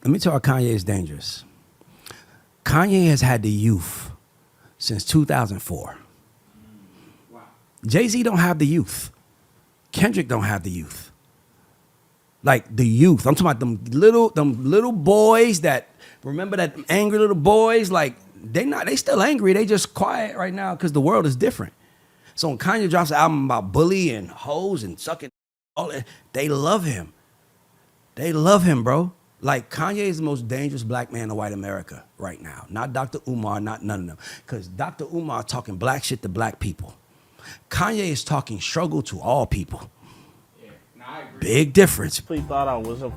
Let me tell you why Kanye is dangerous. Kanye has had the youth since 2004. Wow. Jay-Z don't have the youth. Kendrick don't have the youth. Like the youth. I'm talking about them little boys that, remember that angry little boys? Like, they still angry. They just quiet right now because the world is different. So when Kanye drops an album about bully and hoes and sucking, all that, they love him. They love him, bro. Like, Kanye is the most dangerous black man in white America right now. Not Dr. Umar, not none of them. Because Dr. Umar talking black shit to black people. Kanye is talking struggle to all people. Yeah, no, I agree. Big difference. I thought I wasn't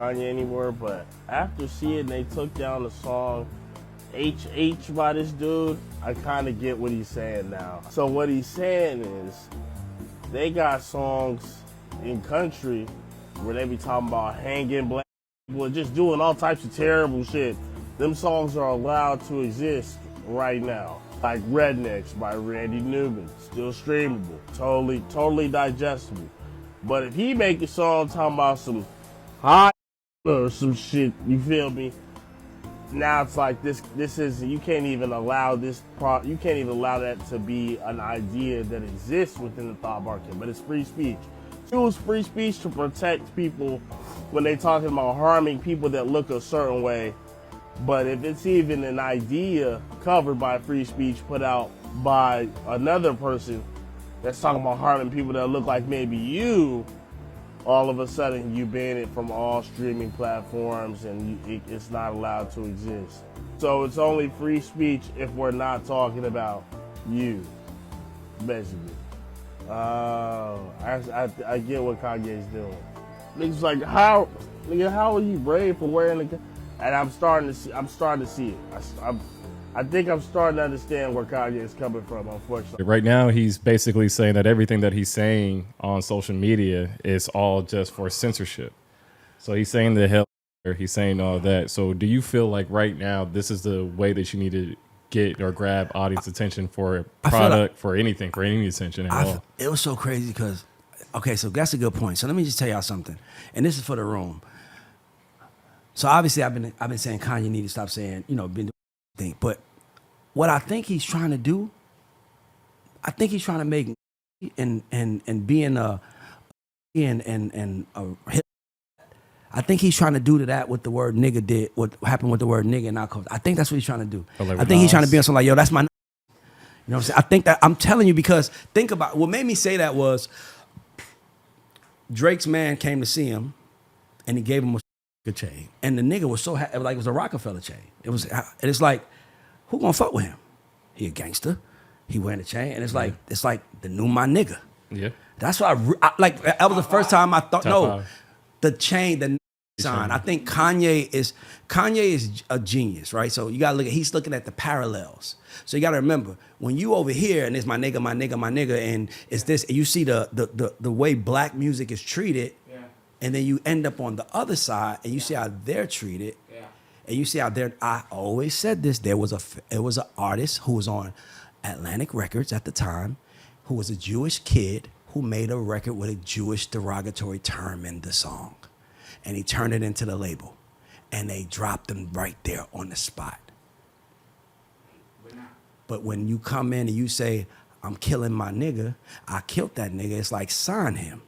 Kanye anymore, but after seeing they took down the song HH by this dude, I kind of get what he's saying now. So what he's saying is they got songs in country where they be talking about hanging black people and just doing all types of terrible shit. Them songs are allowed to exist right now. Like Rednecks by Randy Newman, still streamable, totally digestible. But if he make a song talking about some hot or some shit, you feel me? Now it's like this is, you can't even allow you can't even allow that to be an idea that exists within the thought market, but it's free speech. Choose free speech to protect people when they talking about harming people that look a certain way. But if it's even an idea covered by free speech put out by another person that's talking about harming people that look like maybe you, all of a sudden you ban it from all streaming platforms and it's not allowed to exist. So it's only free speech if we're not talking about you, basically. I get what Kanye's doing. Niggas like, how are you brave for wearing the? And I'm starting to see it. I think I'm starting to understand where Kanye is coming from, unfortunately. Right now, he's basically saying that everything that he's saying on social media is all just for censorship. So he's saying the hell, he's saying all that. So do you feel like right now this is the way that you need to get or grab audience attention for a product, for anything, for any attention at all? It was so crazy because, okay, so that's a good point. So let me just tell y'all something, and this is for the room. So obviously I've been saying Kanye need to stop saying, been doing thing. But what I think he's trying to do, I think he's trying to make and being a hip. I think he's trying to do to that what the word nigga did, what happened with the word nigga in our culture. I think that's what he's trying to do. I think he's trying to be on something like, yo, that's my. You know what I'm saying? I think that I'm telling you because think about what made me say that was Drake's man came to see him and he gave him a chain, and the nigga was so happy, like it was a Rockefeller chain. It's like, who gonna fuck with him? He a gangster. He wearing a chain, and it's like the new my nigga. Yeah, that's what I like. That was the first time I thought. The chain, the sign. I think Kanye is a genius, right? So you gotta look at. He's looking at the parallels. So you gotta remember when you over here and it's my nigga, and it's this. And you see the way black music is treated. And then you end up on the other side, and you see how they're treated, and you see how they're. I always said this. It was an artist who was on Atlantic Records at the time, who was a Jewish kid who made a record with a Jewish derogatory term in the song, and he turned it into the label, and they dropped him right there on the spot. But when you come in and you say, "I'm killing my nigga," I killed that nigga. It's like sign him.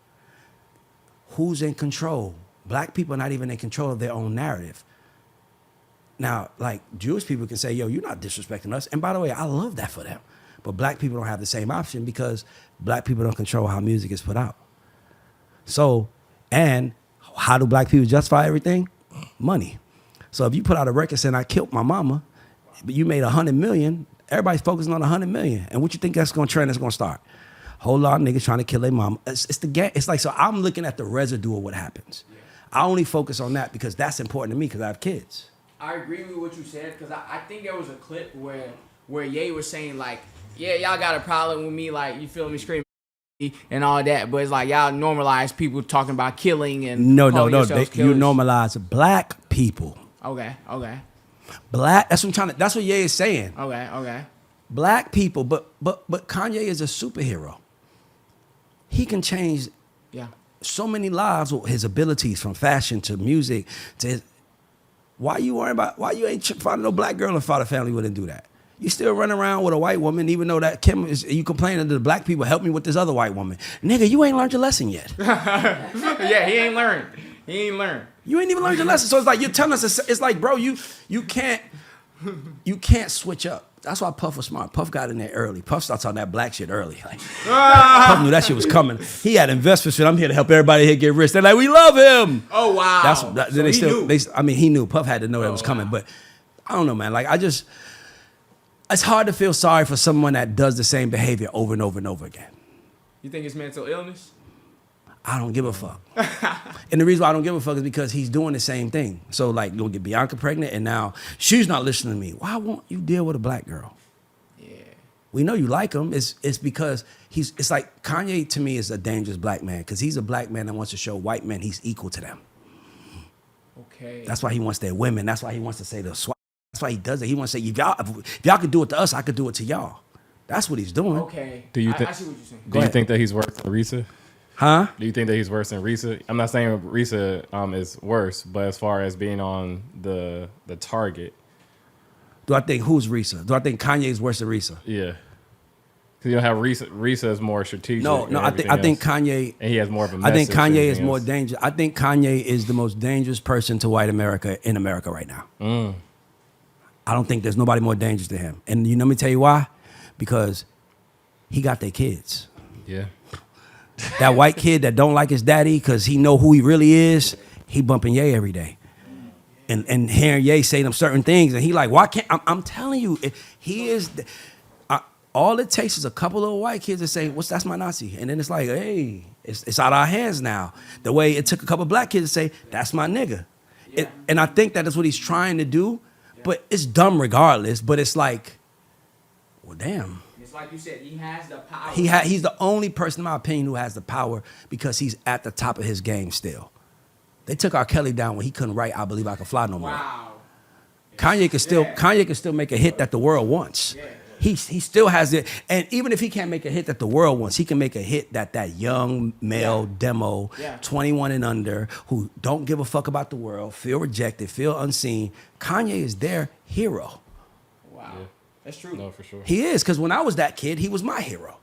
Who's in control? Black people are not even in control of their own narrative. Now, like Jewish people can say, yo, you're not disrespecting us. And by the way, I love that for them. But black people don't have the same option because black people don't control how music is put out. So, and how do black people justify everything? Money. So if you put out a record saying I killed my mama, but you made 100 million, everybody's focusing on 100 million. And what you think that's gonna trend that's gonna start? Whole lot of niggas trying to kill their mom. It's the game. It's like, so I'm looking at the residue of what happens. Yeah. I only focus on that because that's important to me because I have kids. I agree with what you said because I think there was a clip where Ye was saying like, yeah, y'all got a problem with me, like, you feel me, screaming and all that, but it's like y'all normalize people talking about killing and no. You normalize black people. Okay. Black. That's what Ye is saying. Okay. Black people, but Kanye is a superhero. He can change so many lives with his abilities, from fashion to music to his, Why you ain't finding no black girl and father family wouldn't do that? You still run around with a white woman, even though that Kim is, you complaining to the black people, help me with this other white woman. Nigga, you ain't learned your lesson yet. Yeah, he ain't learned. You ain't even learned your lesson. So it's like, you're telling us, it's like, bro, you can't switch up. That's why Puff was smart. Puff got in there early. Puff started talking that black shit early. Like, Puff knew that shit was coming. He had investment shit. I'm here to help everybody here get rich. They're like, we love him. Oh, wow. So he knew. He knew. Puff had to know that was coming. But I don't know, man. Like, it's hard to feel sorry for someone that does the same behavior over and over and over again. You think it's mental illness? I don't give a fuck. And the reason why I don't give a fuck is because he's doing the same thing. So, like, you'll get Bianca pregnant, and now she's not listening to me. Why won't you deal with a black girl? Yeah. We know you like him. It's because it's like Kanye, to me, is a dangerous black man because he's a black man that wants to show white men he's equal to them. Okay. That's why he wants their women. That's why he wants to say the swag. That's why he does it. He wants to say, if y'all could do it to us, I could do it to y'all. That's what he's doing. Okay. Do you I see what you're saying. Do you think that he's worse than Risa? Huh? Do you think that he's worse than Risa? I'm not saying Risa is worse, but as far as being on the target. Do I think who's Risa? Do I think Kanye is worse than Risa? Yeah. Because you don't have Risa is more strategic. No, I think Kanye. And he has more of a message. I think Kanye is more dangerous. I think Kanye is the most dangerous person to white America in America right now. I don't think there's nobody more dangerous than him. And let me tell you why? Because he got their kids. Yeah. That white kid that don't like his daddy because he know who he really is, he bumping Ye every day. And hearing Ye say them certain things, and he like, why can't, I'm telling you, he is, all it takes is a couple of white kids to say, that's my Nazi. And then it's like, hey, it's out of our hands now. The way it took a couple of black kids to say, that's my nigga. Yeah. And I think that is what he's trying to do, but it's dumb regardless, but it's like, well, damn. It's like you said, he has the power. He's the only person, in my opinion, who has the power because he's at the top of his game still. They took R. Kelly down when he couldn't write I Believe I Can Fly no more. Wow. Kanye can still make a hit that the world wants. Yeah. He still has it. And even if he can't make a hit that the world wants, he can make a hit that young male demo, 21 and under, who don't give a fuck about the world, feel rejected, feel unseen. Kanye is their hero. Wow. Yeah. That's true. No, for sure. He is, because when I was that kid, he was my hero.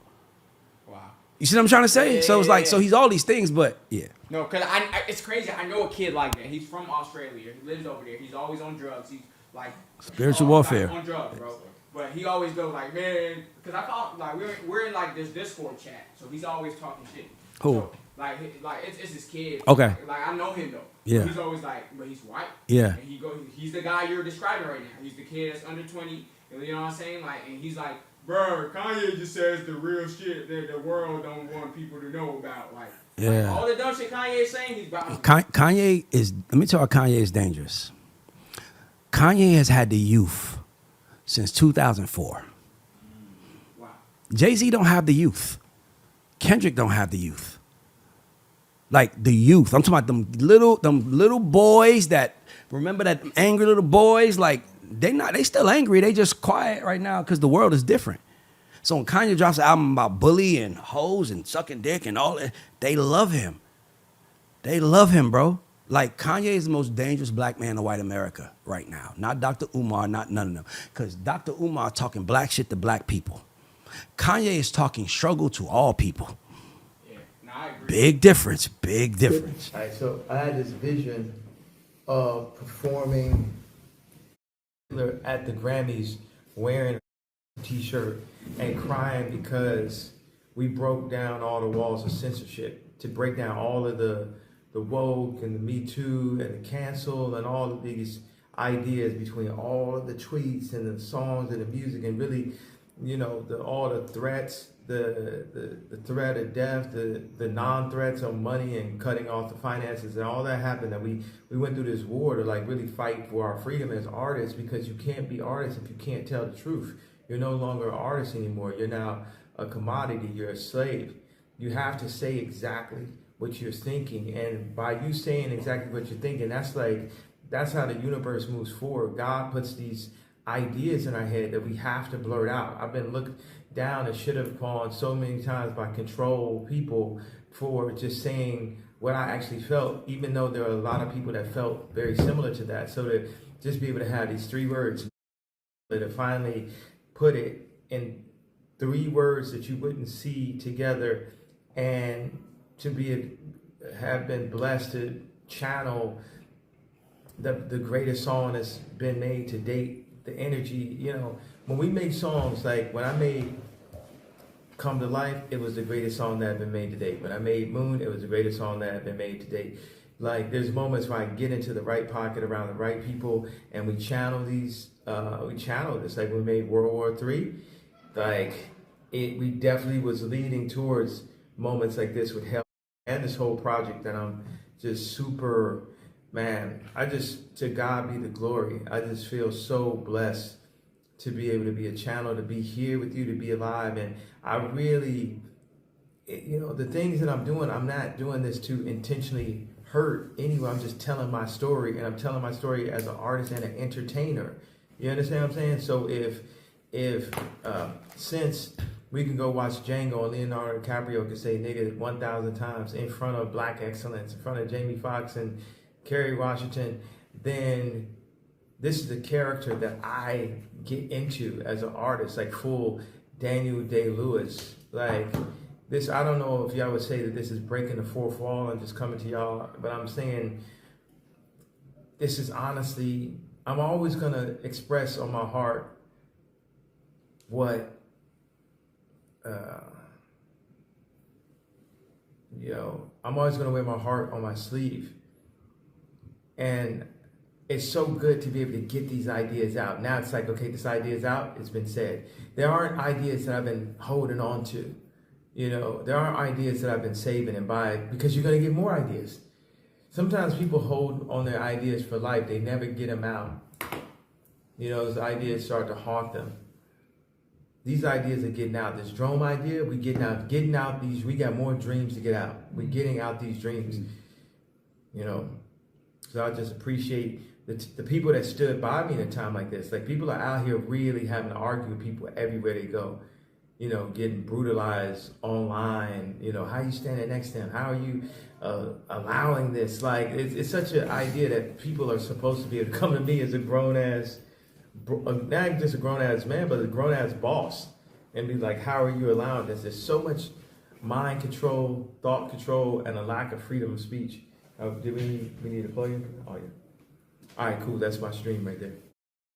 Wow. You see what I'm trying to say? Yeah, so it's like, yeah. so he's all these things, but yeah. No, because it's crazy. I know a kid like that. He's from Australia. He lives over there. He's always on drugs. He's like Spiritual warfare. on drugs, bro. But he always goes like, man, because I call like we're in like this Discord chat, so he's always talking shit. Who? So, like it's his kid. Okay. Like I know him though. Yeah. He's always like, but he's white. Yeah. And he's the guy you're describing right now. He's the kid that's under 20. You know what I'm saying? Like, and he's like, bro, Kanye just says the real shit that the world don't want people to know about. Like, Yeah. all the dumb shit Kanye is saying, he's about. Kanye is, let me tell you how Kanye is dangerous. Kanye has had the youth since 2004. Wow. Jay-Z don't have the youth. Kendrick don't have the youth. Like the youth. I'm talking about them little boys that, remember that angry little boys? Like, they still angry. They just quiet right now because the world is different. So when Kanye drops an album about bully and hoes and sucking dick and all that, they love him. They love him, bro. Like, Kanye is the most dangerous black man in white America right now. Not Dr. Umar, not none of them. Because Dr. Umar talking black shit to black people. Kanye is talking struggle to all people. Yeah, no, I agree. Big difference, big difference. All right, so I had this vision of performing at the Grammys wearing a t-shirt and crying because we broke down all the walls of censorship, to break down all of the woke and the Me Too and the cancel and all of these ideas between all of the tweets and the songs and the music, and really, you know, all the threats, the threat of death, the non-threats on money and cutting off the finances, and all that happened. That we went through this war to like really fight for our freedom as artists, because you can't be artists if you can't tell the truth. You're no longer an artist anymore. You're now a commodity. You're a slave. You have to say exactly what you're thinking, and by you saying exactly what you're thinking, that's how the universe moves forward. God puts these ideas in our head that we have to blurt out. I've been looked down and should have upon so many times by control people for just saying what I actually felt, even though there are a lot of people that felt very similar to that. So to just be able to have these 3 words, to finally put it in 3 words that you wouldn't see together, and to have been blessed to channel the greatest song that's been made to date, the energy, you know, when we make songs, like when I made Come to Life, it was the greatest song that had been made to date. When I made Moon, it was the greatest song that had been made to date. Like there's moments where I get into the right pocket around the right people, and we channel this. Like when we made World War III, we definitely was leading towards moments like this with Hell and this whole project that I'm just super, man, to God be the glory. I just feel so blessed to be able to be a channel, to be here with you, to be alive. And I really, you know, the things that I'm doing, I'm not doing this to intentionally hurt anyone. I'm just telling my story, and I'm telling my story as an artist and an entertainer. You understand what I'm saying? So since we can go watch Django and Leonardo DiCaprio can say nigga 1,000 times in front of Black Excellence, in front of Jamie Foxx and Kerry Washington, then this is the character that I get into as an artist, like full Daniel Day-Lewis. Like this, I don't know if y'all would say that this is breaking the fourth wall and just coming to y'all, but I'm saying this is honestly, I'm always gonna express on my heart what I'm always gonna wear my heart on my sleeve. And it's so good to be able to get these ideas out. Now it's like, okay, this idea is out, it's been said. There aren't ideas that I've been holding on to. You know, there aren't ideas that I've been saving and buying, because you're gonna get more ideas. Sometimes people hold on their ideas for life, they never get them out. You know, those ideas start to haunt them. These ideas are getting out. This drone idea, we getting out these, we got more dreams to get out. We're getting out these dreams, you know. So I just appreciate the people that stood by me in a time like this. Like people are out here really having to argue with people everywhere they go, you know, getting brutalized online. You know, how you standing next to them? How are you allowing this? Like it's such an idea that people are supposed to be able to come to me as a grown ass, not just a grown ass man, but a grown ass boss, and be like, how are you allowing this? There's so much mind control, thought control, and a lack of freedom of speech. Do we need to plug in? Oh yeah. All right, cool. That's my stream right there.